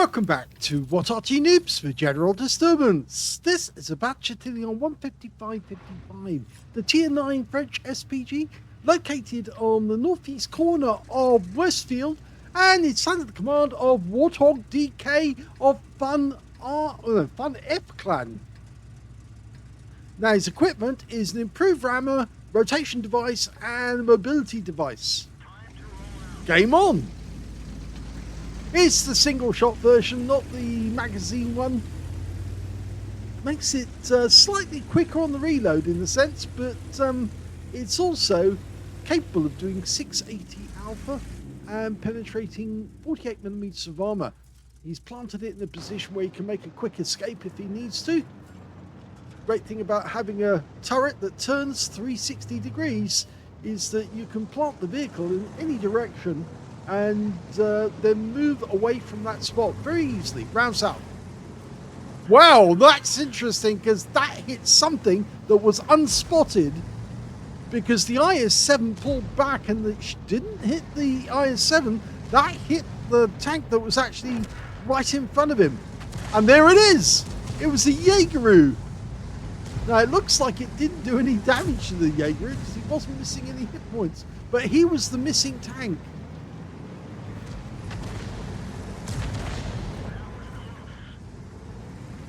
Welcome back to What Arty Noobs for General Disturbance. This is a Bat Châtillon 155-55, the Tier 9 French SPG, located on the northeast corner of Westfield, and it's under the command of Warthog DK of Fun F Clan. Now his equipment is an improved rammer, rotation device, and mobility device. Game on! It's the single shot version, not the magazine one. Makes it slightly quicker on the reload in a sense, but it's also capable of doing 680 alpha and penetrating 48mm of armor. He's planted it in a position where he can make a quick escape if he needs to. Great thing about having a turret that turns 360 degrees is that you can plant the vehicle in any direction and then move away from that spot very easily. Round south. Wow, that's interesting because that hit something that was unspotted because the IS-7 pulled back and it didn't hit the IS-7. That hit the tank that was actually right in front of him. And there it is. It was a Jaegeru. Now it looks like it didn't do any damage to the Jaegeru because he wasn't missing any hit points. But he was the missing tank.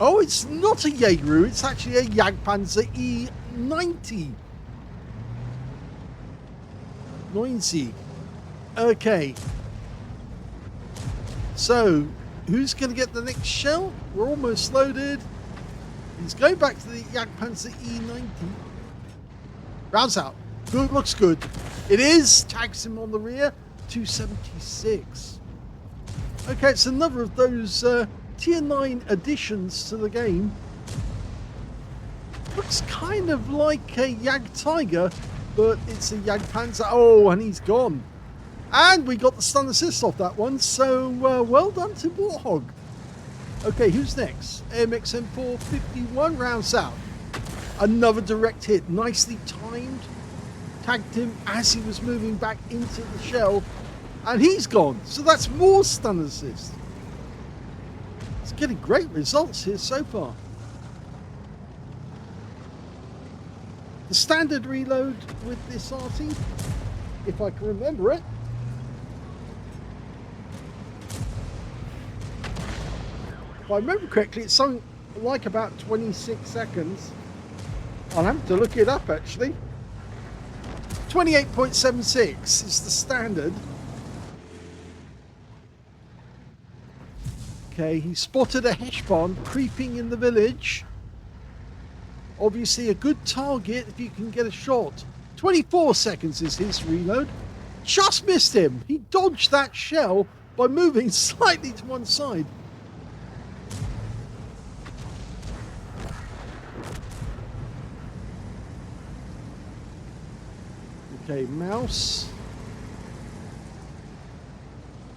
Oh, it's not a Jaegeru, it's actually a Jagdpanzer E90. 90. Okay. So, who's going to get the next shell? We're almost loaded. He's going back to the Jagdpanzer E90. Rounds out. Good, looks good. It is. Tags him on the rear. 276. Okay, it's another of those Tier 9 additions to the game. Looks kind of like a Jag Tiger, but it's a Jagdpanzer. Oh, and he's gone. And we got the stun assist off that one, so well done to Warthog. Okay, who's next? AMX M451 rounds out. Another direct hit, nicely timed. Tagged him as he was moving back into the shell, and he's gone. So that's more stun assist. It's getting great results here so far. The standard reload with this Arty, if I can remember it. If I remember correctly, it's something like about 26 seconds. I'll have to look it up actually. 28.76 is the standard. Okay, he spotted a Heshbon creeping in the village. Obviously a good target if you can get a shot. 24 seconds is his reload. Just missed him. He dodged that shell by moving slightly to one side. Okay, mouse.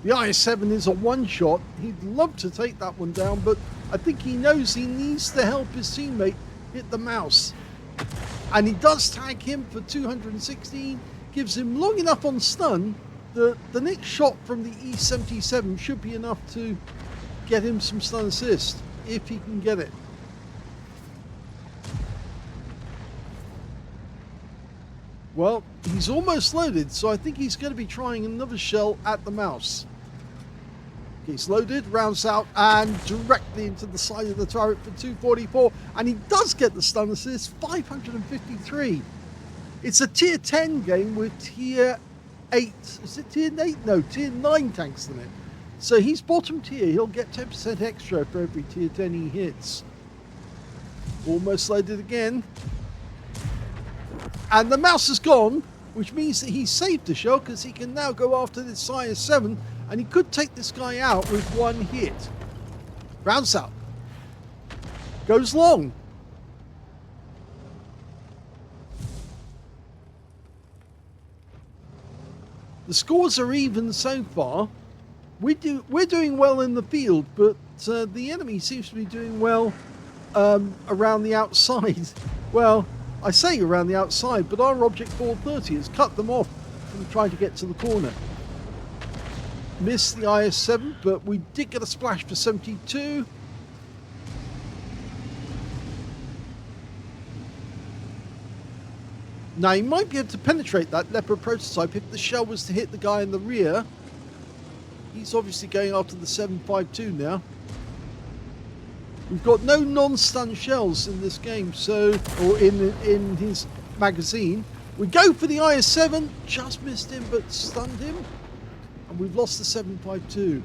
The IS-7 is a one-shot. He'd love to take that one down, but I think he knows he needs to help his teammate hit the mouse. And he does tag him for 216, gives him long enough on stun that the next shot from the E77 should be enough to get him some stun assist, if he can get it. Well, he's almost loaded, so I think he's going to be trying another shell at the mouse. He's loaded, rounds out, and directly into the side of the turret for 244. And he does get the stun assist, 553. It's a tier 10 game with tier 8. Is it tier 8? No, tier 9 tanks in it. So he's bottom tier. He'll get 10% extra for every tier 10 he hits. Almost loaded again. And the mouse is gone, which means that he's saved the shell because he can now go after this IS-7 and he could take this guy out with one hit. Rounds out. Goes long. The scores are even so far. We're doing well in the field, but the enemy seems to be doing well around the outside. Well, I say around the outside, but our Object 430 has cut them off from trying to get to the corner. Missed the IS-7, but we did get a splash for 72. Now, he might be able to penetrate that Leopard prototype if the shell was to hit the guy in the rear. He's obviously going after the 7.52 now. We've got no non-stun shells in this game, so, or in his magazine. We go for the IS-7, just missed him, but stunned him. And we've lost the 7.52.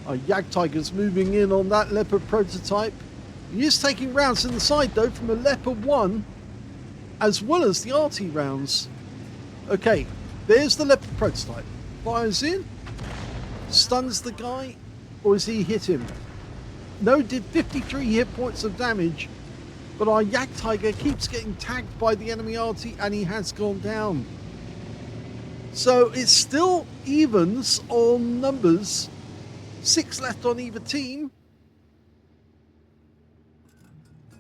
Our Jagdtiger's moving in on that Leopard prototype. He is taking rounds in the side though from a Leopard 1 as well as the Arty rounds. Okay, there's the Leopard prototype. Fires in, stuns the guy, or has he hit him? No, did 53 hit points of damage, but our Jagdtiger keeps getting tagged by the enemy Arty and he has gone down. So it's still evens on numbers. 6 left on either team.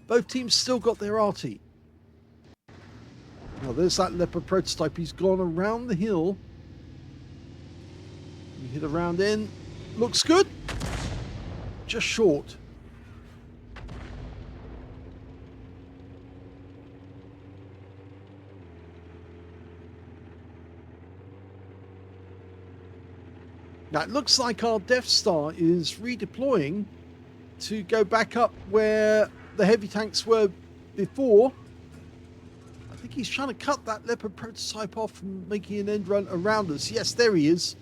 Both teams still got their Arty. Now there's that Leopard prototype. He's gone around the hill. You hit a round in. Looks good. Just short. Now it looks like our Death Star is redeploying to go back up where the heavy tanks were before. I think he's trying to cut that Leopard prototype off and making an end run around us. Yes, there he is.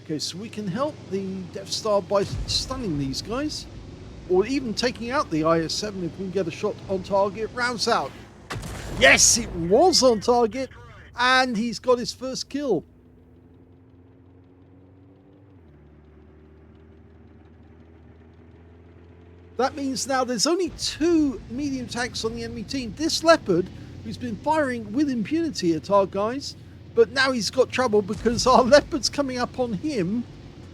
Okay, so we can help the Death Star by stunning these guys, or even taking out the IS-7 if we can get a shot on target. Rounds out. Yes, it was on target, and he's got his first kill. That means now there's only 2 medium tanks on the enemy team. This Leopard, who's been firing with impunity at our guys, but now he's got trouble because our Leopard's coming up on him.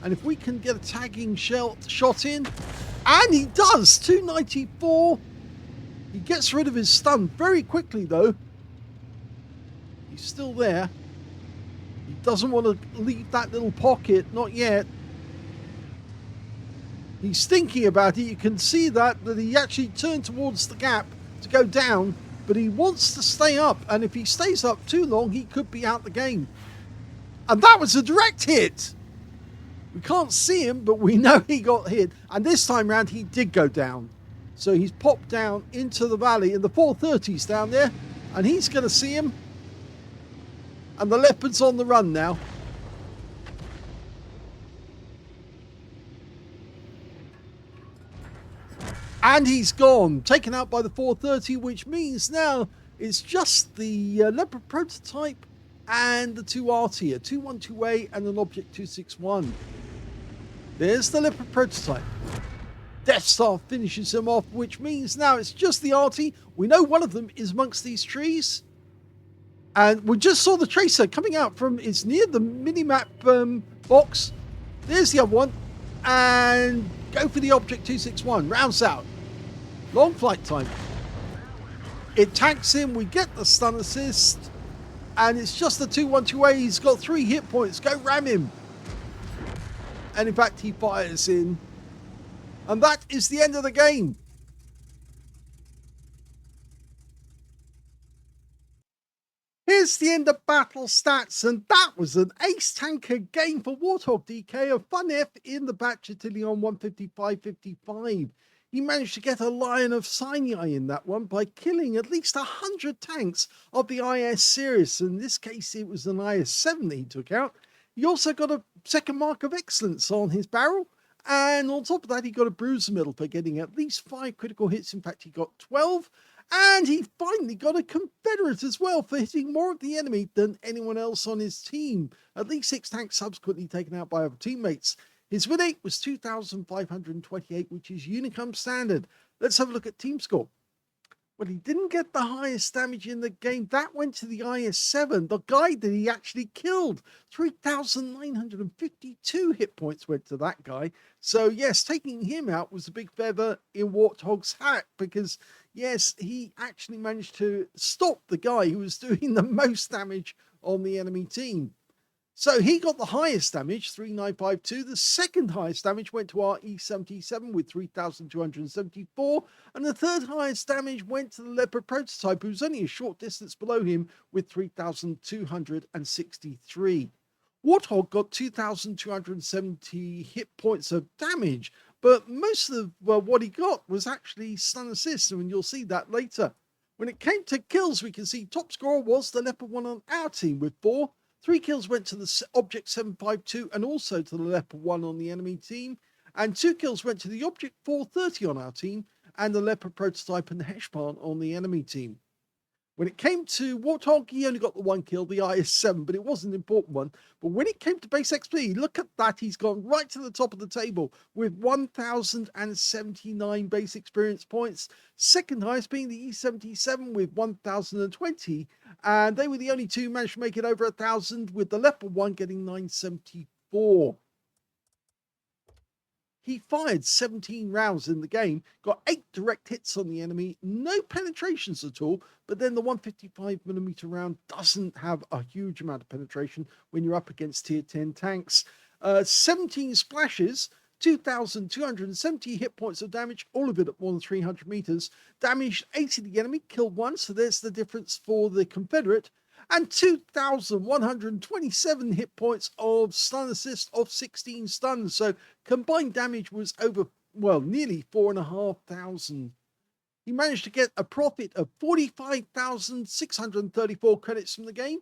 And if we can get a tagging shot in, and he does, 294. He gets rid of his stun very quickly though. He's still there. He doesn't want to leave that little pocket, not yet. He's thinking about it. You can see that he actually turned towards the gap to go down, but he wants to stay up. And if he stays up too long, he could be out the game. And that was a direct hit. We can't see him, but we know he got hit. And this time round, he did go down. So he's popped down into the valley, and the 430's down there, and he's going to see him. And the Leopard's on the run now. And he's gone, taken out by the 430, which means now it's just the Leopard prototype and the 2 Arty, a 212A and an Object 261. There's the Leopard prototype. Death Star finishes him off, which means now it's just the Arty. We know one of them is amongst these trees. And we just saw the tracer coming out from, it's near the minimap box. There's the other one. And go for the Object 261, rounds out. Long flight time. It tanks him, we get the stun assist, and it's just the 212A. He's got 3 hit points. Go ram him. And in fact, he fires in. And that is the end of the game. Here's the end of battle stats, and that was an ace tanker game for Warthog DK, a fun F in the Bat Châtillon 155-55. He managed to get a Lion of Sinai in that one by killing at least 100 tanks of the IS series. In this case, it was an IS-7 that he took out. He also got a second mark of excellence on his barrel. And on top of that, he got a bruiser medal for getting at least 5 critical hits. In fact, he got 12. And he finally got a Confederate as well for hitting more of the enemy than anyone else on his team. At least 6 tanks subsequently taken out by other teammates. His win rate was 2,528, which is Unicum standard. Let's have a look at team score. Well, he didn't get the highest damage in the game. That went to the IS-7, the guy that he actually killed. 3,952 hit points went to that guy. So yes, taking him out was a big feather in Warthog's hat because, Yes, he actually managed to stop the guy who was doing the most damage on the enemy team. So he got the highest damage, 3952. The second highest damage went to our E77 with 3274. And the third highest damage went to the Leopard prototype, who's only a short distance below him with 3263. Warthog got 2270 hit points of damage, but most of what he got was actually stun assist, and you'll see that later. When it came to kills, we can see top scorer was the Leopard 1 on our team with 4. 3 kills went to the Object 752 and also to the Leopard 1 on the enemy team. And 2 kills went to the Object 430 on our team and the Leopard prototype and the Heshpan on the enemy team. When it came to Warthog, he only got the 1 kill, the IS-7, but it wasn't an important one. But when it came to base XP, look at that. He's gone right to the top of the table with 1,079 base experience points. Second highest being the E77 with 1,020. And they were the only two who managed to make it over 1,000, with the Leopard 1 getting 974. He fired 17 rounds in the game, got 8 direct hits on the enemy, no penetrations at all, but then the 155mm round doesn't have a huge amount of penetration when you're up against tier 10 tanks. 17 splashes, 2,270 hit points of damage, all of it at more than 300 meters, damaged 80 of the enemy, killed 1, so there's the difference for the Confederate, and 2,127 hit points of stun assist of 16 stuns. So combined damage was over, well, nearly 4,500. He managed to get a profit of 45,634 credits from the game,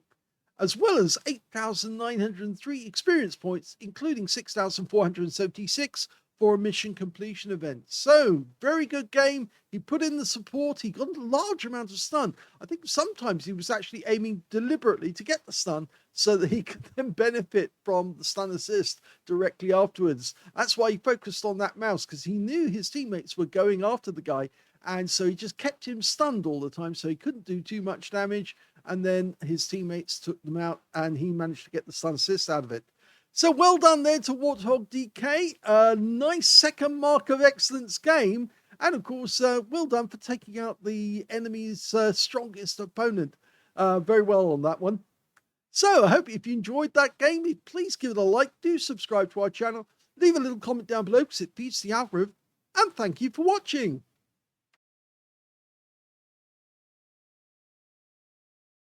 as well as 8,903 experience points, including 6,476 for a mission completion event. So, very good game. He put in the support. He got a large amount of stun. I think sometimes he was actually aiming deliberately to get the stun so that he could then benefit from the stun assist directly afterwards. That's why he focused on that mouse, because he knew his teammates were going after the guy. And so he just kept him stunned all the time, so he couldn't do too much damage. And then his teammates took them out, and he managed to get the stun assist out of it. So well done there to Warthog DK. A nice second mark of excellence game. And of course, well done for taking out the enemy's strongest opponent. Very well on that one. So I hope if you enjoyed that game, please give it a like. Do subscribe to our channel. Leave a little comment down below because it feeds the algorithm. And thank you for watching.